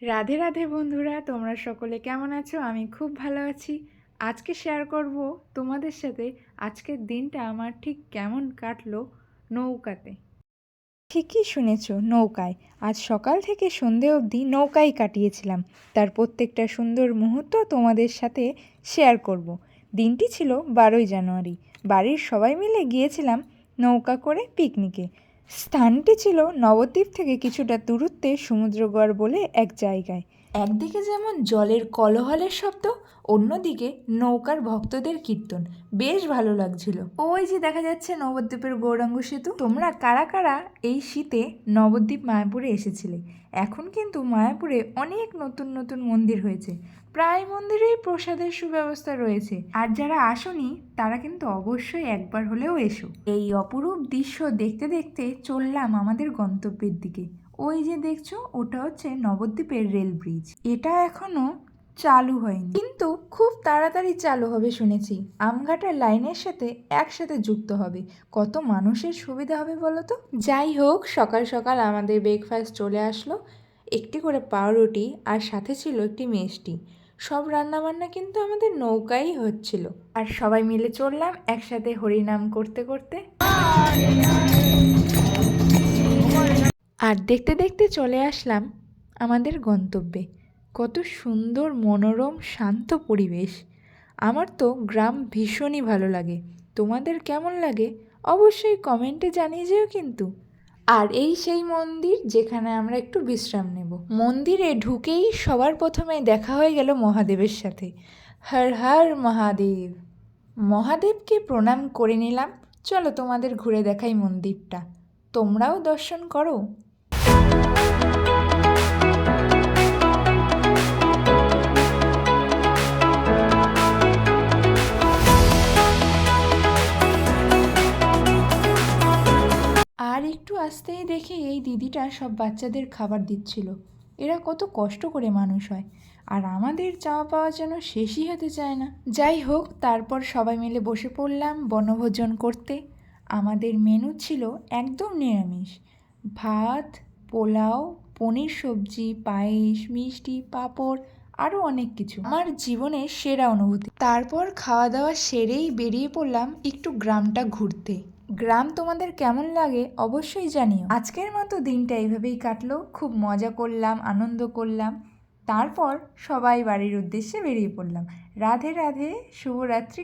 রাধে রাধে বন্ধুরা, তোমরা সকলে কেমন আছো? আমি খুব ভালো আছি। আজকে শেয়ার করব তোমাদের সাথে আজকের দিনটা আমার ঠিক কেমন কাটলো নৌকাতে। ঠিকই শুনেছ, নৌকায়। আজ সকাল থেকে সন্ধে অবধি নৌকায় কাটিয়েছিলাম। তার প্রত্যেকটা সুন্দর মুহূর্ত তোমাদের সাথে শেয়ার করব। দিনটি ছিল 12ই জানুয়ারি। বাড়ির সবাই মিলে গিয়েছিলাম নৌকা করে পিকনিকে। স্থানটি ছিল নবদ্বীপ থেকে কিছুটা দূরত্বে সমুদ্রগড় বলে এক জায়গায়। একদিকে যেমন জলের কলহলের শব্দ, অন্যদিকে নৌকার ভক্তদের কীর্তন। বেশ ভালো লাগছিল। ওই যে দেখা যাচ্ছে নবদ্বীপের গৌরাঙ্গ সেতু। তোমরা কারা কারা এই শীতে নবদ্বীপ মায়াপুরে এসেছিলে? এখন কিন্তু মায়াপুরে অনেক নতুন নতুন মন্দির হয়েছে। প্রায় মন্দিরেই প্রসাদের সুব্যবস্থা রয়েছে। আর যারা আসোনি তারা কিন্তু অবশ্যই একবার হলেও এসো। এই অপরূপ দৃশ্য দেখতে দেখতে চললাম আমাদের গন্তব্যের দিকে। ওই যে দেখছো, ওটা হচ্ছে নবদ্বীপের রেল ব্রিজ। এটা এখনো চালু হয়নি, কিন্তু খুব তাড়াতাড়ি চালু হবে শুনেছি। আমঘাটার লাইনের সাথে একসাথে যুক্ত হবে। কত মানুষের সুবিধা হবে বলো তো। যাই হোক, সকাল সকাল আমাদের ব্রেকফাস্ট চলে আসলো। একটি করে পাউরুটি আর সাথে ছিল একটি মিষ্টি। সব রান্নাবান্না কিন্তু আমাদের নৌকাই হচ্ছিল। আর সবাই মিলে চললাম একসাথে হরিনাম করতে করতে। আর দেখতে দেখতে চলে আসলাম আমাদের গন্তব্যে। কত সুন্দর মনোরম শান্ত পরিবেশ। আমার তো গ্রাম ভীষণই ভালো লাগে। তোমাদের কেমন লাগে অবশ্যই কমেন্টে জানিয়ে যেও কিন্তু। আর এই সেই মন্দির যেখানে আমরা একটু বিশ্রাম নেব। মন্দিরে ঢুকেই সবার প্রথমে দেখা হয়ে গেল মহাদেবের সাথে। হর হর মহাদেব। মহাদেবকে প্রণাম করে নিলাম। চলো তোমাদের ঘুরে দেখাই মন্দিরটা, তোমরাও দর্শন করো। আর একটু আসতেই দেখি এই দিদিটা সব বাচ্চাদের খাবার দিচ্ছিল। এরা কত কষ্ট করে মানুষ হয়, আর আমাদের চাওয়া পাওয়া যেন শেষই হতে চায় না। যাই হোক, তারপর সবাই মিলে বসে পড়লাম বনভোজন করতে। আমাদের মেনু ছিল একদম নিরামিষ। ভাত, পোলাও, পনির সবজি, পায়েস, মিষ্টি, পাঁপড়, আরও অনেক কিছু। আমার জীবনের সেরা অনুভূতি। তারপর খাওয়া দাওয়া সেরেই বেরিয়ে পড়লাম একটু গ্রামটা ঘুরতে। গ্রাম তোমাদের কেমন লাগে অবশ্যই জানিও। আজকের মতো দিনটা এইভাবেই কাটলো। খুব মজা করলাম, আনন্দ করলাম। তারপর সবাই বাড়ির উদ্দেশ্যে বেরিয়ে পড়লাম। রাধে রাধে, শুভরাত্রি।